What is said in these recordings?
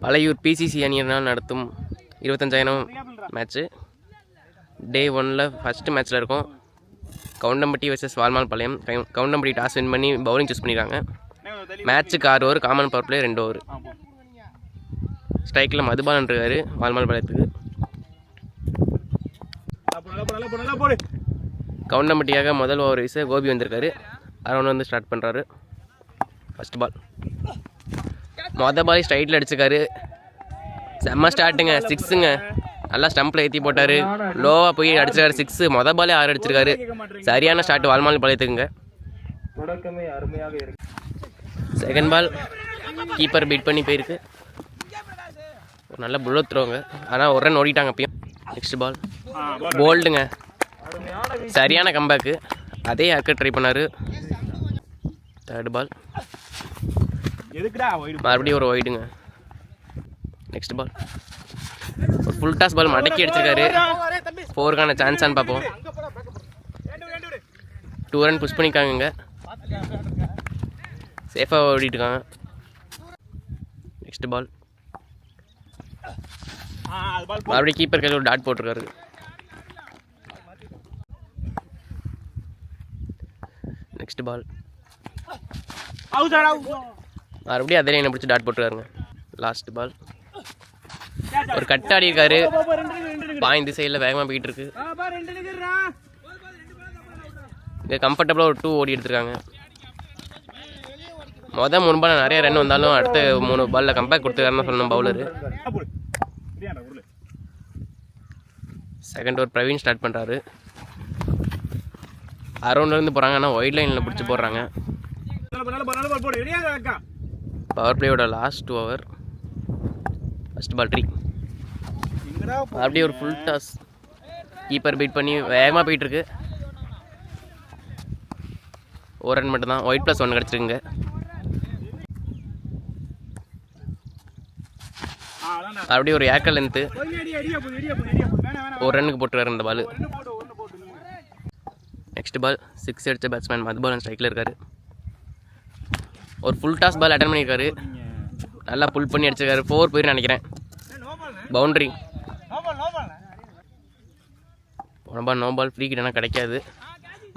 Palaiyur BCG அணியினால் நடத்தும் 25,000 match. டே 1ல் first மேட்ச்சில் இருக்கும் Goundampatti vs Valmalpalayam. Goundampatti toss win பண்ணி பவுலிங் சூஸ் பண்ணியிருக்காங்க. மேட்ச்சுக்கு 6 over, common power play 2 over. ஸ்ட்ரைக்கில் மதுபாலன் இருக்காரு வால்மால்பாளையத்துக்கு. கவுண்டம்பட்டியாக முதல் ஓவர் வீச கோபி வந்திருக்காரு. அரௌண்ட் வந்து ஸ்டார்ட் பண்ணுறாரு. ஃபஸ்ட் பால் மொதல் பால் ஸ்ட்ரைட்டில் அடிச்சிருக்காரு. செம்ம ஸ்டார்ட்டுங்க, 6ங்க. நல்லா ஸ்டம்பில் ஏற்றி போட்டார். லோவாக போய் அடிச்சிருக்காரு 6. மொதல் பாலே 6 அடிச்சிருக்காரு. சரியான ஸ்டார்ட் வால்மால்பாளையத்துக்குங்க. செகண்ட் பால் கீப்பர் பீட் பண்ணி போயிருக்கு. ஒரு நல்ல புல்லட் த்ரோங்க, ஆனால் ஒரு ரன் ஓடிட்டாங்க அப்பயும். நெக்ஸ்ட் பால் போல்டுங்க, சரியான கம்பேக்கு. அதே ஆக்க ட்ரை பண்ணார். தேர்ட் பால் மறுபடியும் ஒரு ஒயிடுங்க. நெக்ஸ்ட் பால் ஒரு ஃபுல் டாஸ் பால் மடக்கி அடிச்சிருக்காரு. 4க்கான சான்ஸான்னு பார்ப்போம். 2 ரன் புஷ் பண்ணியிருக்காங்க. சேஃபாக ஓடிட்டு இருக்காங்க. நெக்ஸ்ட் பால் மறுபடியும் கீப்பர் கையில் ஒரு டாட் போட்டிருக்காரு. நெக்ஸ்ட் பால் மறுபடியும் அதே லைனை பிடிச்சி டாட் போட்டுருக்காருங்க. லாஸ்ட் பால் ஒரு கட் ஆடி இருக்காரு. பாயிண்ட் சைடில் வேகமாக போயிட்டு இருக்கு. இங்கே கம்ஃபர்டபுளாக ஒரு 2 ஓடி எடுத்துருக்காங்க. மொதல் 3 பால் நிறைய ரன் வந்தாலும் அடுத்த 3 பாலில் கம்பேக் கொடுத்துருக்காருன்னு சொல்லணும் bowler. Second over Praveen start பண்ணுறாரு. அரௌண்ட்லேருந்து போகிறாங்க, ஆனால் ஒயிட் லைனில் பிடிச்சி போடுறாங்க. பவர் பிளேயோட லாஸ்ட் ஓவர். First ball 3. அப்படியே ஒரு ஃபுல் டாஸ் கீப்பர் பீட் பண்ணி வேகமாக போயிட்டுருக்கு. 1 ரன் மட்டும்தான். ஒயிட் +1 கிடச்சிருக்குங்க. அப்படியே ஒரு ஏக்கர் லென்த்து 1 ரன்னுக்கு போட்டுருக்காரு இந்த பால். நெக்ஸ்ட் பால் 6 அடித்த பேட்ஸ்மேன் மதுபாலன் ஸ்ட்ரைக்கில் இருக்கார். ஒரு ஃபுல் டாஸ் பால் அட்டன் பண்ணியிருக்காரு. நல்லா புல் பண்ணி அடிச்சிருக்காரு. 4 போயிரு நினைக்கிறேன். பவுண்ட்ரி. போன பால் நோ பால், ஃப்ரீ கிட்டனா கிடைக்காது.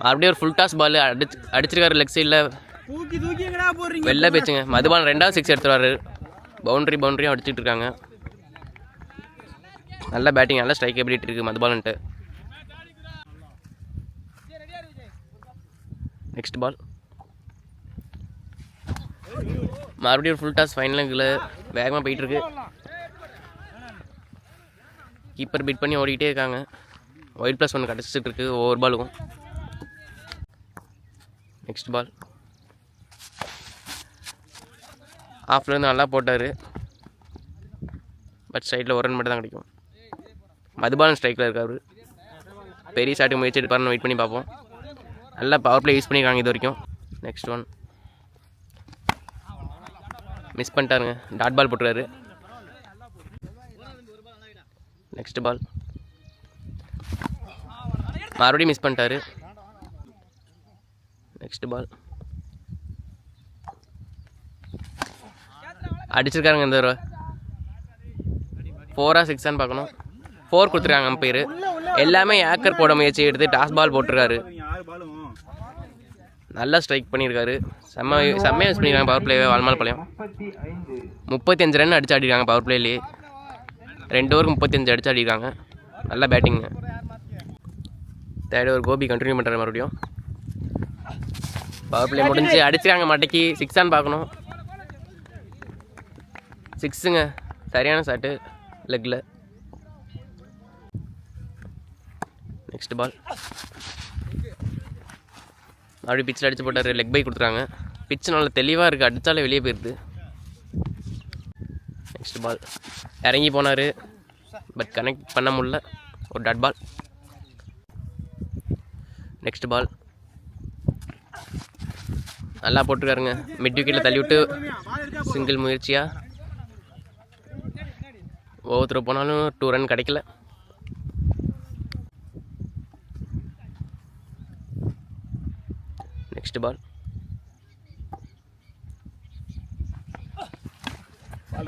மறுபடியும் ஒரு ஃபுல் டாஸ் பால் அடிச்சிருக்காரு லெக் சைடில். வெளில போச்சுங்க. மதுபாலன் 2வது 6 எடுத்துருவாரு. பவுண்ட்ரியும் அடிச்சுட்டு இருக்காங்க. நல்ல பேட்டிங், நல்ல ஸ்ட்ரைக் எபிலிட்டி இருக்குது மதுபாலன்ட்டு. நெக்ஸ்ட் பால் மறுபடியும் ஒரு ஃபுல் டாஸ் ஃபைனலுக்குள்ள வேகமாக போயிட்டுருக்கு. கீப்பர் பீட் பண்ணி ஓடிக்கிட்டே இருக்காங்க. ஒயிட் +1 கிடச்சிட்டு இருக்கு ஒவ்வொரு பாலுக்கும். நெக்ஸ்ட் பால் ஆஃப்லேருந்து நல்லா போட்டார். பட் சைடில் 1 ரன் மட்டும் தான் கிடைக்கும். மதுபாலன் ஸ்ட்ரைக்கில் இருக்காரு. பெரிய ஷாட்டுக்கு முயற்சி எடுப்பாருன்னு வெயிட் பண்ணி பார்ப்போம். நல்லா பவர் பிளே யூஸ் பண்ணியிருக்காங்க இது வரைக்கும். நெக்ஸ்ட் ஒன் மிஸ் பண்ணிட்டாருங்க. டாட் பால் போட்டுருக்காரு. நெக்ஸ்ட் பால் மறுபடியும் மிஸ் பண்ணிட்டாரு. நெக்ஸ்ட் பால் அடிச்சிருக்காருங்க இந்த தடவை. 4ஆ 6ஆன்னு பார்க்கணும். 4 கொடுத்துருக்காங்க அம்பையர். எல்லாமே ஏக்கர் போட முயற்சி எடுத்து டாஸ் பால் போட்டிருக்காரு. நல்லா ஸ்ட்ரைக் பண்ணியிருக்காரு. செம்மையாக யூஸ் பண்ணியிருக்காங்க பவர் பிளேவே வால்மால்பாளையம். 35 ரன் அடிச்சு ஆடிருக்காங்க பவர் பிளேலேயே. 2 ஓவருக்கு 35 அடிச்சு ஆடிருக்காங்க. நல்லா பேட்டிங்க. தேர்ட் ஓவர் கோபி கண்டினியூ பண்ணுறாரு. மறுபடியும் பவர் பிளே முடிஞ்சு அடிச்சிருக்காங்க மட்டைக்கு. 6ஆன்னு பார்க்கணும். 6ங்க. சரியான ஷாட்டு லெக்கில். நெக்ஸ்ட் பால் மறுபடியும் பிச்சில் அடிச்சு போட்டார். லெக் பை கொடுத்துருக்காங்க. பிச்சு நல்லா தெளிவாக இருக்குது. அடித்தாலே வெளியே போயிடுது. நெக்ஸ்ட் பால் இறங்கி போனார். பட் கனெக்ட் பண்ண முடியல. ஒரு டாட் பால். நெக்ஸ்ட் பால் நல்லா போட்டுருக்காருங்க. மிட் விக்கெட்டில் தள்ளி விட்டு சிங்கிள் முயற்சியாக ஒவ்வொருத்தர் போனாலும் 2 ரன் கிடைக்கல. நெக்ஸ்ட் பால்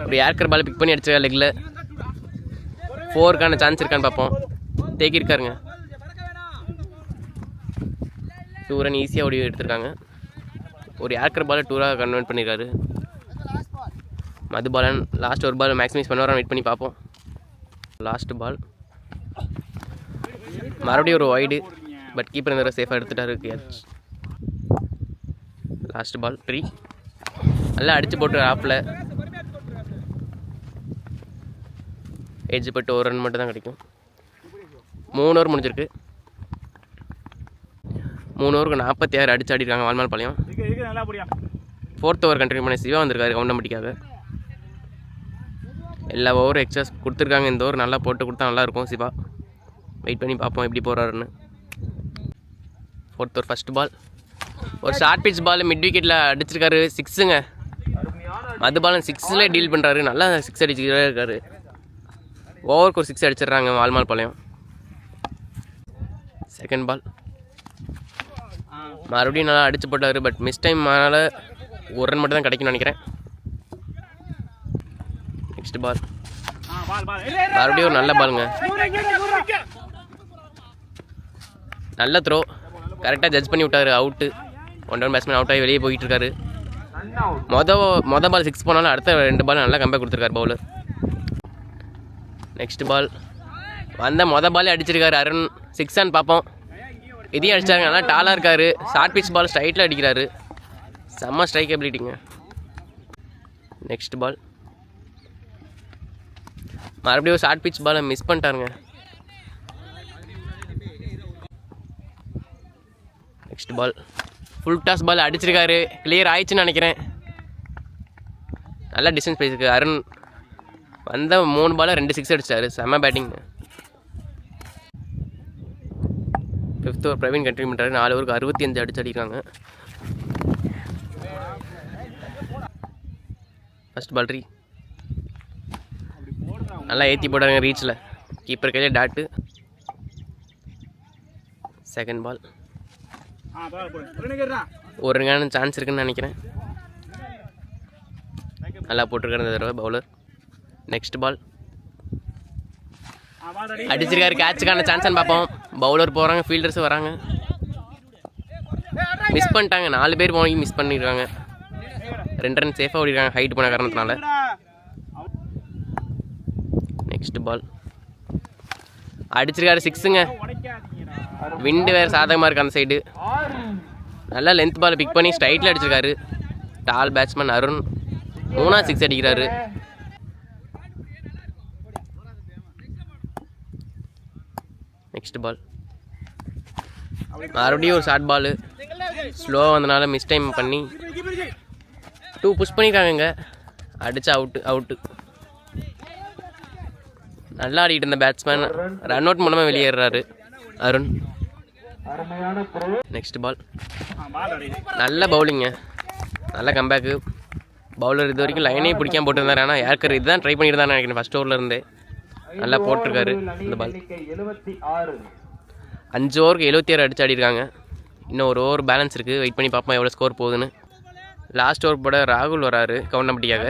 ஒரு ஏர்க்கர் பால் பிக் பண்ணி அடிச்சிருக்கா லெக்கில். 4க்கான சான்ஸ் இருக்கான்னு பார்ப்போம். தேக்கியிருக்காருங்க. 2 ரன் ஈஸியாக ஓடி எடுத்திருக்காங்க. ஒரு ஏர்க்கர் பால் 2 கன்வெர்ட் பண்ணியிருக்காரு. மதுபாலன் லாஸ்ட் ஒரு பால் மேக்ஸிமைஸ் பண்ணுவாரான்னு வெயிட் பண்ணி பார்ப்போம். லாஸ்ட் பால் மறுபடியும் ஒரு வைடு, பட் கீப்பர் இந்த சேஃபாக எடுத்துட்டாரு. கேட்ச். லாஸ்ட் பால் 3 நல்லா அடித்து போட்டு ஆப்பில் எட்ஜ் பட்டு 1 ரன் மட்டும் தான் கிடைக்கும். 3 ஓவர் முடிஞ்சிருக்கு. 3 ஓவருக்கு 46 அடிச்சு ஆடிருக்காங்க வால்மால் பாளையம். 4th ஓவர் கண்டினியூ பண்ண சிவா வந்திருக்காரு கவுண்டம்பட்டிக்காக. எல்லா ஓவரும் எக்ஸஸ் கொடுத்துருக்காங்க. இந்த ஓவர் நல்லா போட்டு கொடுத்தா நல்லாயிருக்கும். சிவா வெயிட் பண்ணி பார்ப்போம் எப்படி போகிறாருன்னு. 4th ஓவர் ஃபஸ்ட் பால் ஒரு ஷார்ட் பிச் பால் மிட் விக்கெட்டில் அடிச்சிருக்காரு. 6ங்க. மதுபாலன் 6ல டீல் பண்ணுறாரு. நல்லா 6 அடிச்சுக்கிட்டே இருக்காரு. ஓவருக்கு ஒரு 6 அடிச்சிடுறாங்க வால்மால் பாளையம். செகண்ட் பால் மறுபடியும் நல்லா அடிச்சு போட்டார். பட் மிஸ் டைம் அதனால் 1 ரன் மட்டும் தான் கிடைக்கும்னு நினைக்கிறேன். நெக்ஸ்ட் பால் மறுபடியும் ஒரு நல்ல பாலுங்க. நல்ல த்ரோ கரெக்டாக ஜட்ஜ் பண்ணி விட்டார். அவுட்டு. 1 டவுன் பேட்ஸ்மேன் அவுட் ஆகி வெளியே போயிட்டு இருக்காரு. மொதல் பால் 6 போனாலும் அடுத்த 2 பால் நல்லா கம்பேக் கொடுத்துருக்காரு பவுலர். நெக்ஸ்ட் பால் வந்த பாலே அடிச்சிருக்காரு அருண். 6 பார்ப்போம். இதையும் அடிச்சாருங்க. நல்லா டாலாக இருக்காரு. ஷார்ட் பிச் பால் ஸ்ட்ரைட்டில் அடிக்கிறாரு. செம்ம ஸ்ட்ரைக் எபிலிட்டிங்க. நெக்ஸ்ட் பால் மறுபடியும் ஷார்ட் பிச் பாலை மிஸ் பண்ணிட்டாருங்க. Next ball full toss ball அடிச்சிருக்காரு. கிளியர் ஆயிடுச்சுன்னு நினைக்கிறேன். நல்லா டிஸ்டன்ஸ் போயிருக்கு. அருண் வந்த 3 பாலை 2 6 அடிச்சாரு. செம்ம batting. 5th over Praveen continue பண்ணுறாரு. 4 ஓவருக்கு 65 அடிச்சு அடிக்கிறாங்க. ஃபஸ்ட் பால் 3 நல்லா ஏற்றி போட்டாருங்க ரீச்சில். கீப்பர் கையிலே டாட்டு. செகண்ட் பால் ஒரு ரன்கான சான்ஸ் இருக்குன்னு நினைக்கிறேன். நல்லா போட்டிருக்காரு இந்த தடவை பவுலர். நெக்ஸ்ட் பால் அடிச்சிருக்காரு. கேட்சுக்கான சான்ஸ்ன்னு பார்ப்போம். பவுலர் போகிறாங்க, ஃபீல்டர்ஸ் வராங்க. மிஸ் பண்ணிட்டாங்க. 4 பேர் போய் மிஸ் பண்ணியிருக்காங்க. 2 ரன் சேஃபாக ஓடிருக்காங்க ஹைட் போன காரணத்தினால. நெக்ஸ்ட் பால் அடிச்சிருக்காரு. 6ங்க. விண்டு வேறு சாதகமாக இருக்குது அந்த சைடு. நல்லா லென்த் பால் பிக் பண்ணி ஸ்ட்ரைட்டில் அடிச்சிருக்காரு. டால் பேட்ஸ்மேன் அருண் 3 6 அடிக்கிறாரு. நெக்ஸ்ட் பால் மறுபடியும் ஒரு ஷார்ட் பால் ஸ்லோவாக வந்தனால மிஸ் டைம் பண்ணி 2 புஷ் பண்ணியிருக்காங்க. அடித்தா அவுட்டு. நல்லா ஆடிட்டு இருந்த பேட்ஸ்மேன் ரன் அவுட் மூலமாக வெளியேறாரு அருண். நெக்ஸ்ட் பால் நல்ல பவுலிங்க. நல்ல கம்பேக்கு. பவுலர் இது வரைக்கும் லைனே பிடிக்காம போட்டுருந்தாரு. ஆனால் ஏர்க்கர் இதுதான் ட்ரை பண்ணிட்டு தான் நினைக்கிறேன். ஃபஸ்ட் ஓவரில் இருந்தே நல்லா போட்டிருக்காரு இந்த பால். 5 ஓவருக்கு 76 அடிச்சு ஆடிருக்காங்க. இன்னும் ஒரு ஓவர் பேலன்ஸ் இருக்குது. வெயிட் பண்ணி பார்ப்போம் எவ்வளோ ஸ்கோர் போகுதுன்னு. லாஸ்ட் ஓவர் போட ராகுல் வராரு கவுண்டம்பட்டிக்காக.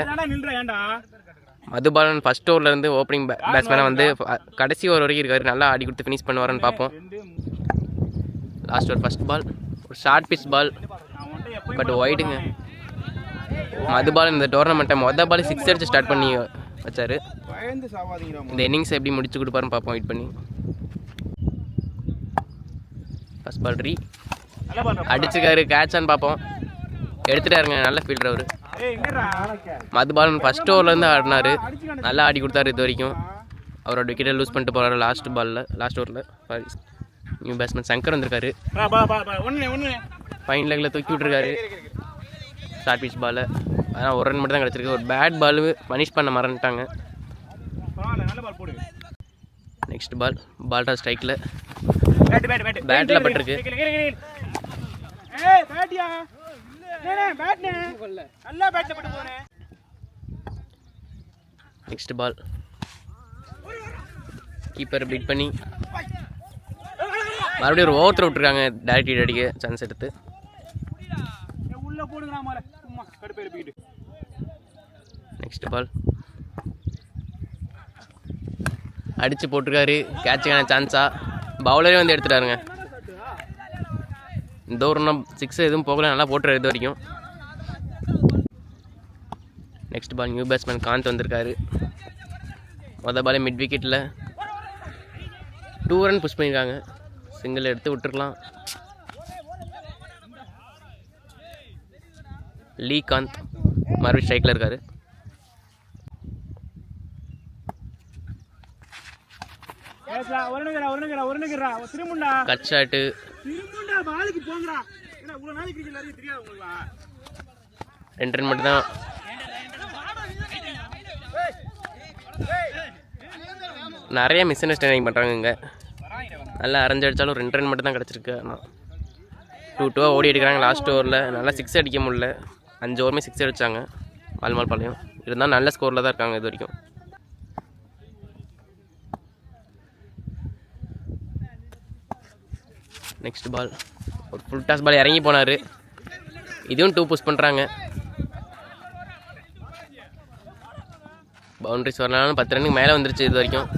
மதுபாலன் ஃபஸ்ட் ஓவர்லேருந்து ஓப்பனிங் பேட்ஸ்மேனாக வந்து கடைசி ஓவர் வரைக்கும் இருக்காரு. நல்லா ஆடி கொடுத்து ஃபினிஷ் பண்ணுவாருன்னு பார்ப்போம். லாஸ்ட் ஓவர் ஃபஸ்ட் பால் ஒரு ஷார்ட் பிச் பால், பட் ஒய்டுங்க. மதுபாலன் இந்த டோர்னமெண்ட்டை பால் 6 அடிச்சு ஸ்டார்ட் பண்ணி வச்சார். இந்த இன்னிங்ஸை எப்படி முடிச்சு கொடுப்பாருன்னு பார்ப்போம் வெயிட் பண்ணி. ஃபஸ்ட் பால் அடிச்சிருக்காரு. கேட்சான்னு பார்ப்போம். எடுத்துட்டாருங்க. நல்ல ஃபீல்டர் அவர். மதுபாலன் ஃபஸ்ட் ஓவர்லேருந்து ஆடினார். நல்லா ஆடி கொடுத்தாரு இது வரைக்கும். அவரோட விக்கெட்டை லூஸ் பண்ணிட்டு போகிறாரு லாஸ்ட் ஓவரில். நியூ பேட்ஸ்மேன் சங்கர் வந்திருக்காரு. ஃபைன் லெக்கில் தூக்கி விட்டுருக்காரு ஷார்ட் பிச் பால். ஆனால் 1 ரன் மட்டும் தான் கிடச்சிருக்கு. ஒரு பேட் பால் பனிஷ் பண்ண மறந்துட்டாங்க. நெக்ஸ்ட் பால் ஸ்ட்ரைக்கில் பேட்டில் பட்டிருக்கு. நெக்ஸ்ட் பால் கீப்பர் பீட் பண்ணி மறுபடியும் ஒரு ஓவர் த்ரோ விட்டுருக்காங்க. டைரக்ட் ஹிட் அடிக்க சான்ஸ் எடுத்து. நெக்ஸ்ட் பால் அடித்து போட்டிருக்காரு. கேட்சுக்கான சான்ஸா பவுலரே வந்து எடுத்துட்டாருங்க. இந்த ஒரு 6 எதுவும் போகல, நல்லா போட்டுறாரு இது வரைக்கும். Next ball new batsman Kanth வந்திருக்காரு. மொதல் பாலே மிட் விக்கெட்டில் 2 ரன் புஷ் பண்ணியிருக்காங்க. சிங்கிள் எடுத்து விட்டுருக்கலாம். லீ காந்த் மறுபடியும் ஸ்ட்ரைக்கில் இருக்காரு. கட் ஷாட்டு 2 ரன் மட்டும்தான். நிறைய மிஸ் அண்டர்ஸ்டாண்டிங் பண்ணுறாங்க இங்கே. நல்லா அரைஞ்சடிச்சாலும் 2 ரன் மட்டும் தான் கிடச்சிருக்கு. ஆனால் 2-2 ஓடி அடிக்கிறாங்க லாஸ்ட் ஓவரில். நல்லா 6 அடிக்க முடியல. 5 ஓவருமே 6 அடித்தாங்க வால்மால் பாளையம். இருந்தாலும் நல்ல ஸ்கோரில் தான் இருக்காங்க இது வரைக்கும். நெக்ஸ்ட் பால் ஒரு ஃபுல் டாஸ் பால் இறங்கி போனார். இதுவும் 2 புஷ் பண்ணுறாங்க. பவுண்ட்ரிஸ் வரனாலும் 10 ரன்னுக்கு மேலே வந்துருச்சு இது வரைக்கும்.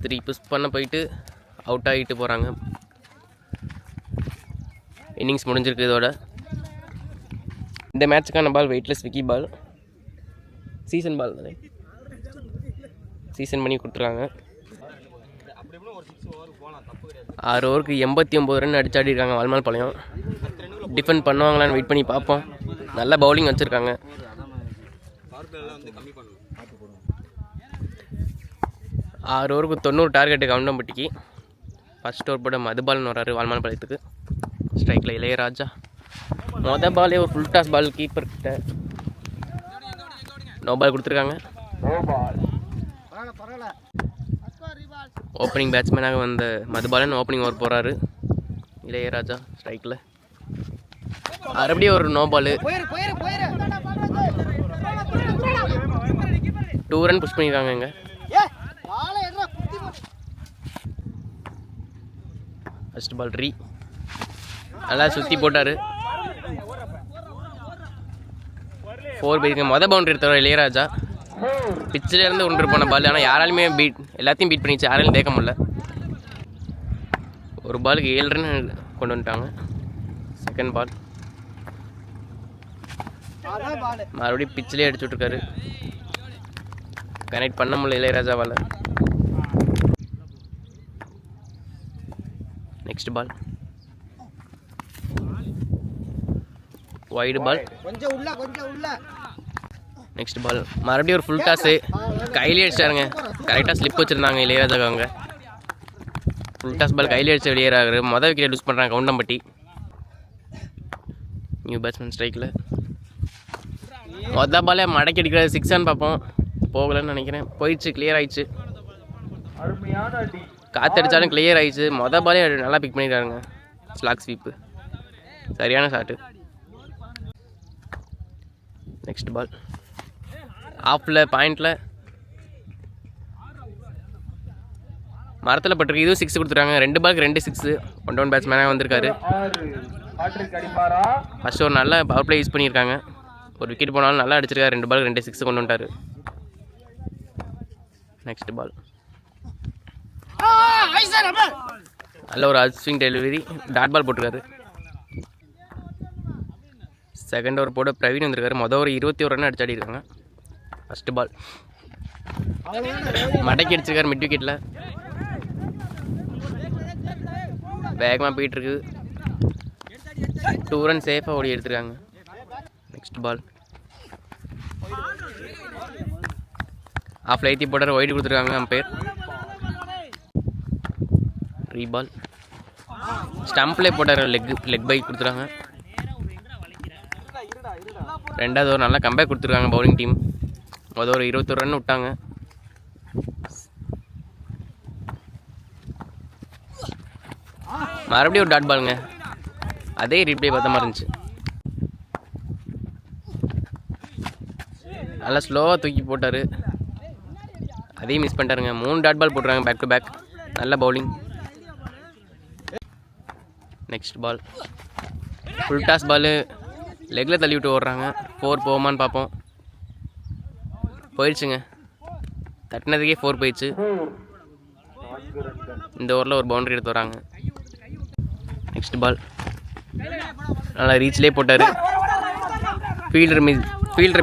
3 புஷ் பண்ண போயிட்டு அவுட் ஆகிட்டு போகிறாங்க. இன்னிங்ஸ் முடிஞ்சிருக்கு இதோட. இந்த மேட்சுக்கான பால் வெயிட்லெஸ் விக்கி பால். சீசன் பால் தானே, சீசன் பண்ணி கொடுத்துருக்காங்க. 6 ஓவருக்கு 89 ரன் அடிச்சாடி இருக்காங்க வால்மால் பாளையம். டிஃபெண்ட் பண்ணுவாங்களான்னு வெயிட் பண்ணி பார்ப்போம். நல்ல பவுலிங் வச்சுருக்காங்க. 6 ஓவருக்கு 90 டார்கெட்டு கவுண்டம்பட்டிக்கு. ஃபர்ஸ்ட் ஓவர் போட மதுபாலன் வராரு வால்மால் பாளையத்துக்கு. ஸ்ட்ரைக்கில் இளையராஜா. மொதல் பாலே ஒரு ஃபுல் டாஸ் பால் கீப்பர் கிட்ட. நோ பால் கொடுத்துருக்காங்க. ஓப்பனிங் பேட்ஸ்மேனாக வந்த மதுபாலன் ஓப்பனிங் ஓவர் போகிறாரு. இளையராஜா ஸ்ட்ரைக்கில். மறுபடியும் ஒரு நோ பால். 2 ரன் புஷ் பண்ணியிருக்காங்க இங்கே. ஃபர்ஸ்ட் பால் ரீ நல்லா சுற்றி போட்டார். 4 போயிருக்க. மொதல் பவுண்டரி எடுத்தவர் இளையராஜா. பிச்சில் இருந்து ஒன்று போன பால். ஆனால் யாராலுமே எல்லாத்தையும் பீட் பண்ணிச்சு. யாராலையும் தேக்க முடியல. ஒரு பாலுக்கு 7 ரன் கொண்டு வந்துட்டாங்க. செகண்ட் பால் மறுபடியும் பிச்சிலே அடிச்சு விட்ருக்காரு. கனெக்ட் பண்ண முடியல இளையராஜாவால். நெக்ஸ்ட் பால் வைடு பால். நெக்ஸ்ட் பால் மறுபடியும் ஒரு ஃபுல் டாஸு. கையிலே அடிச்சாருங்க. கரெக்டாக ஸ்லிப் வச்சுருந்தாங்க இளையராஜாக்கு. அவங்க ஃபுல் டாஸ் பால் கையிலே அடிச்சு வெளியேறாரு. மொதல் விக்கெட் லூஸ் பண்ணுறாங்க கவுண்டம்பட்டி. நியூ பேட்ஸ்மேன் ஸ்ட்ரைக்கில். மொதல் பாலே மடக்கி அடிக்கிறாரு. 6 பார்ப்போம். போகலன்னு நினைக்கிறேன். போயிடுச்சு. கிளியர் ஆயிடுச்சு. காற்றடிச்சாலும் கிளியர் ஆயிடுச்சு. மொதல் பாலே நல்லா பிக் பண்ணியிருக்காருங்க. ஸ்லாக் ஸ்வீப்பு சரியான ஷாட்டு. நெக்ஸ்ட் பால் ஆஃபில் பாயிண்டில் மரத்தில் பட்டிருக்கு. இதுவும் 6 கொடுத்துருக்காங்க. 2 பாலுக்கு 2 6. 1 டவுன் பேட்ஸ்மேனாக வந்திருக்காரு. ஃபஸ்ட் ஒரு நல்ல பவர் பிளே யூஸ் பண்ணியிருக்காங்க. ஒரு விக்கெட் போனாலும் நல்லா அடிச்சிருக்காரு. 2 பாலுக்கு 2 6 கொண்டு வந்துட்டார். நெக்ஸ்ட் பால் நல்ல ஒரு ஸ்விங் டெலிவரி. டாட் பால் போட்டிருக்காரு. செகண்ட் ஓவர் போட பிரவீன் வந்திருக்காரு. மொதல் ஒரு 21 ரன் அடிச்சாடி இருக்காங்க. ஃபஸ்ட்டு பால் மடக்கி அடிச்சிருக்காரு மிட் விக்கெட்டில். வேகமாக போயிட்டுருக்கு. 2 ரன் சேஃபாக ஓடி எடுத்துருக்காங்க. நெக்ஸ்ட் பால் ஆஃப் லைத்தி போட்டார். ஒயிட் கொடுத்துருக்காங்க அம்பையர். ரீபால் ஸ்டம்ப்லேயே போட்டார். லெக் பை கொடுத்துருக்காங்க. 2வது ஓவர் நல்லா கம்பேக் கொடுத்துருக்காங்க பவுலிங் டீம். மொதல் ஒரு 21 ரன் விட்டாங்க. மறுபடியும் ஒரு டாட் பாலுங்க. அதே ரீப்ளே பார்த்த மாதிரி இருந்துச்சு. நல்லா ஸ்லோவாக தூக்கி போட்டார். அதையும் மிஸ் பண்ணிட்டாருங்க. 3 டாட் பால் போட்டுறாங்க பேக் டு பேக். நல்ல bowling. Next ball full toss ball. லெக்கில் தள்ளி விட்டு ஓடுறாங்க. 4 போகுமான்னு பார்ப்போம். போயிடுச்சுங்க. தட்டினதுக்கே 4 போயிடுச்சு. இந்த ஓவரில் ஒரு பவுண்டரி எடுத்து வராங்க. நெக்ஸ்ட் பால் நல்லா ரீச்லேயே போட்டார். ஃபீல்டரை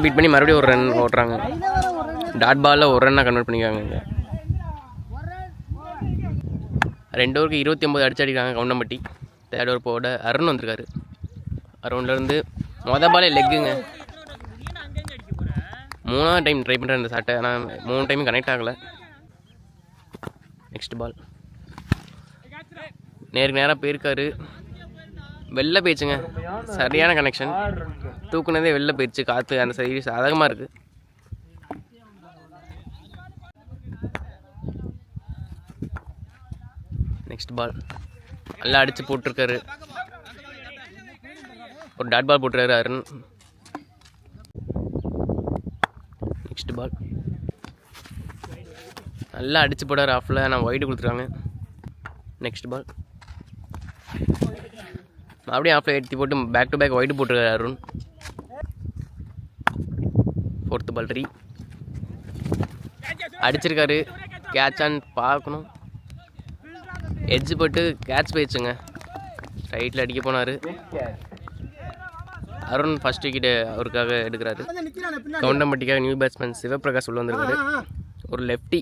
பீட் பண்ணி மறுபடியும் ஒரு ரன் ஓட்டுறாங்க. டாட் பாலில் ஒரு ரன்னாக கன்வெர்ட் பண்ணிக்காங்க. இங்கே 2 ஓவருக்கு 29 அடிச்சாடிக்காங்க கவுண்டம்பட்டி. தேர்ட் ஓவர் போட அருண் வந்திருக்காரு. அருண்லேருந்து பாலே லெக்குங்க. 3ஆவது டைம் ட்ரை பண்ணுறேன் இந்த ஷாட்டை. ஆனால் 3 டைமும் கனெக்ட் ஆகலை. நெக்ஸ்ட் பால் நேருக்கு நேராக போயிருக்காரு. வெளில போயிடுச்சுங்க. சரியான கனெக்ஷன். தூக்குனதே வெளில போயிடுச்சு. காற்று அந்த சைடு சாதகமாக இருக்குது. நெக்ஸ்ட் பால் நல்லா அடித்து போட்டிருக்காரு. ஒரு டாட் பால் போட்டுறாரு அருண். நெக்ஸ்ட் பால் நல்லா அடித்து போட்டார் ஆஃபில். நான் ஒயிடு கொடுத்துருக்காங்க. நெக்ஸ்ட் பால் அப்படியே ஆஃபில் எடுத்து போட்டு பேக் டு பேக் ஒயிடு போட்டிருக்காரு அருண். 4th பால் 3 அடிச்சிருக்காரு. கேட்சான்னு பார்க்கணும். எட்ஜ் போட்டு கேட்ச் போயிடுச்சுங்க. ரைட்டில் அடிக்க போனார். அருண் ஃபர்ஸ்ட் விக்கெட்டு அவருக்காக எடுக்கிறாரு. கவுண்டம்பட்டிக்காக நியூ பேட்ஸ்மேன் சிவபிரகாஷ் உள்ள வந்திருக்காரு. ஒரு லெஃப்டி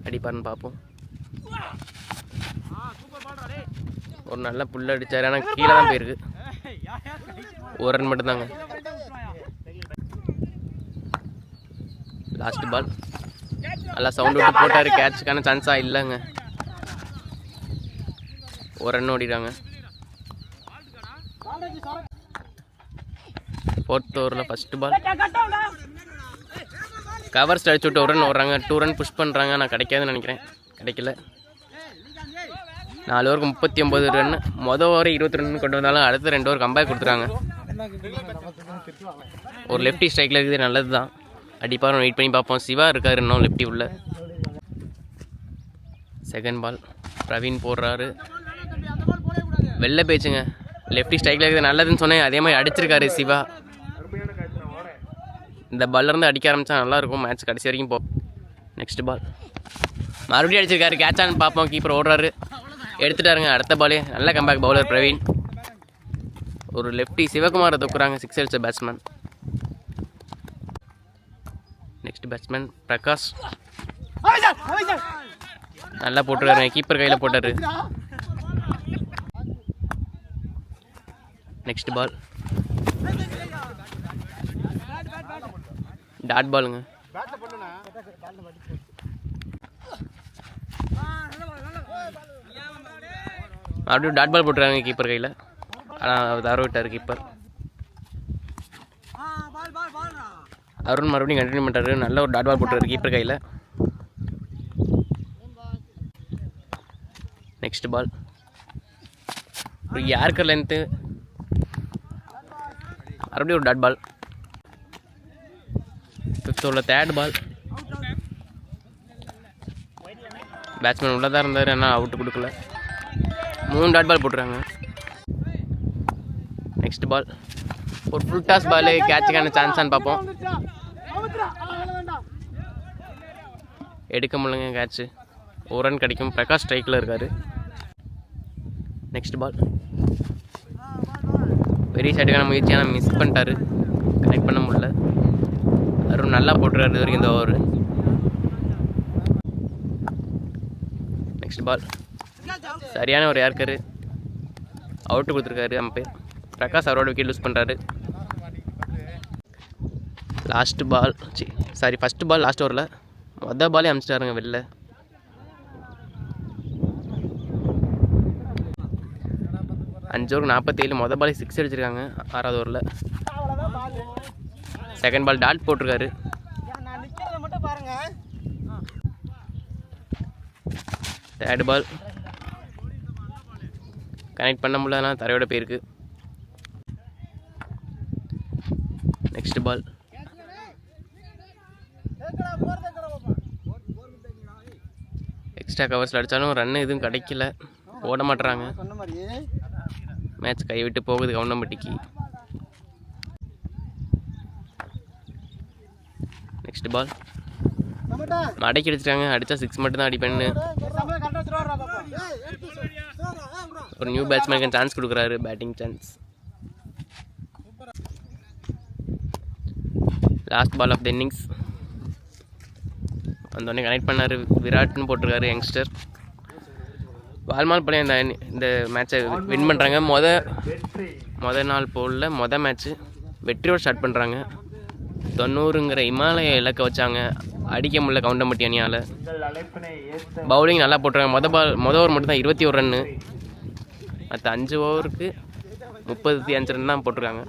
அடிப்பாருன்னு பார்ப்போம். ஒரு நல்ல புல் அடித்தார். ஆனால் கீழே தான் போயிருக்கு. ஒரு ரன் மட்டும்தாங்க. லாஸ்ட் பால் நல்லா சவுண்ட் விட்டு போட்டார். கேட்சுக்கான சான்ஸாக இல்லைங்க. ஒரு ரன் ஓடிடுறாங்க. 4th ஓவரில் ஃபஸ்ட்டு பால் கவர்ஸ் அடிச்சு விட்டு ஒரு ரன் ஓடுறாங்க. 2 ரன் புஷ் பண்ணுறாங்க. நான் கிடைக்காதுன்னு நினைக்கிறேன். கிடைக்கல. 4 ஓவருக்கு 39 ரன். ஓவர் 20 ரன் கொண்டு வந்தாலும் அடுத்த 2 ஓவர் கம்பேக் கொடுத்துறாங்க. ஒரு லெஃப்டி ஸ்ட்ரைக்கில் இருக்குது. நல்லது தான். அடிப்பாரும் வெயிட் பண்ணி பார்ப்போம். சிவா இருக்கார் இன்னும் லெஃப்டி உள்ள. செகண்ட் பால் பிரவீன் போடுறாரு. வெளில போயிடுச்சுங்க. லெஃப்டி ஸ்ட்ரைக்கில் இருக்குது. நல்லதுன்னு சொன்னேன். அதே மாதிரி அடிச்சிருக்காரு சிவா. இந்த பால்லேருந்து அடிக்க ஆரம்பித்தா நல்லாயிருக்கும். மேட்ச் கடைசி வரைக்கும் போ. நெக்ஸ்ட் பால் மறுபடியும் அடிச்சிருக்காரு. கேட்சான்னு பார்ப்போம். கீப்பர் ஓடுறாரு. எடுத்துட்டாருங்க. அடுத்த பாலே நல்ல கம்பேக் பவுலர் பிரவீன். ஒரு லெஃப்டி சிவகுமாரை தூக்குறாங்க. 6 அடிச்ச பேட்ஸ்மேன். நெக்ஸ்ட் பேட்ஸ்மேன் பிரகாஷ் நல்லா போட்டுருக்காரு. கீப்பர் கையில் போட்டார். நெக்ஸ்ட் பால் டாட் பாலுங்க. மறுபடியும் டாட் பால் போட்டுருக்காங்க கீப்பர் கையில். ஆனால் தர விட்டார் கீப்பர். அருண் மறுபடியும் கண்டினியூ பண்ணுறாரு. நல்ல ஒரு டாட் பால் போட்டுறாரு கீப்பர் கையில். நெக்ஸ்ட் பால் ஒரு யார்கர் லென்த்து. மறுபடியும் ஒரு டாட் பால். 5th ஓவரில் தேர்ட் பால். பேட்ஸ்மேன் உள்ளே தான் இருந்தார். ஆனால் அவுட்டு கொடுக்கல. 3 டாட் பால் போட்டுறாங்க. நெக்ஸ்ட் பால் ஒரு ஃபுல் டாஸ் பால். கேட்சுக்கான சான்ஸான்னு பார்ப்போம். எடுக்க முடியலங்க கேட்சு. ஒரு ரன் கிடைக்கும். பிரகாஷ் ஸ்ட்ரைக்கில் இருக்கார். நெக்ஸ்ட் பால் பெரிய ஷாட்டுக்கான முயற்சியான மிஸ் பண்ணிட்டாரு. கனெக்ட் பண்ண முடியல. அருண் நல்லா போட்டுறாரு இது வரைக்கும் இந்த ஓவர். நெக்ஸ்ட் பால் சரியான ஒரு யார்கரு. அவுட்டு கொடுத்துருக்காரு அம்பையர். பிரகாஷ் அவரோட விக்கெட் லூஸ் பண்ணுறாரு. Last ball first ball last ஓவரில் பாலே அமிச்சிட்டாருங்க வெளில. அஞ்சு ஓவருக்கு 47. பாலே 6 அடிச்சிருக்காங்க 6வது ஓவரில். செகண்ட் பால் டாட் போட்டிருக்காரு. தேர்ட் பால் கனெக்ட் பண்ண முடியலனா தரையோட போயிருக்கு. நெக்ஸ்ட் பால் எக்ஸ்ட்ரா கவர்ஸில் அடித்தாலும் ரன் எதுவும் கிடைக்கல, ஓட மாட்டுறாங்க. மேட்ச் கைவிட்டு போகுது கவுண்டம்பட்டிக்கு. நெக்ஸ்ட் பால் மடக்கி அடிச்சிட்டாங்க. அடித்தா 6 மட்டும் தான் அடிப்பேன்னு ஒரு நியூ பேட்ஸ்மேனுக்கு சான்ஸ் கொடுக்குறாரு, batting chance. Last ball of the innings வந்தோடனே கனெக்ட் பண்ணார். விராட்னு போட்டிருக்காரு யங்ஸ்டர். வால்மால் பாளையம் இந்த மேட்சை வின் பண்ணுறாங்க. மொதல் நாள் போலில் மேட்ச்சு வெற்றியோடு ஸ்டார்ட் பண்ணுறாங்க. 90ங்கிற இமாலய இலக்கை வச்சாங்க, அடிக்க முடியல கவுண்டம்பட்டி அணியால். பவுலிங் நல்லா போட்டுருக்காங்க. மொதல் ஓவர் மட்டும் தான் 21 ரன்னு, மற்ற 5 ஓவருக்கு 35 ரன் தான் போட்டிருக்காங்க.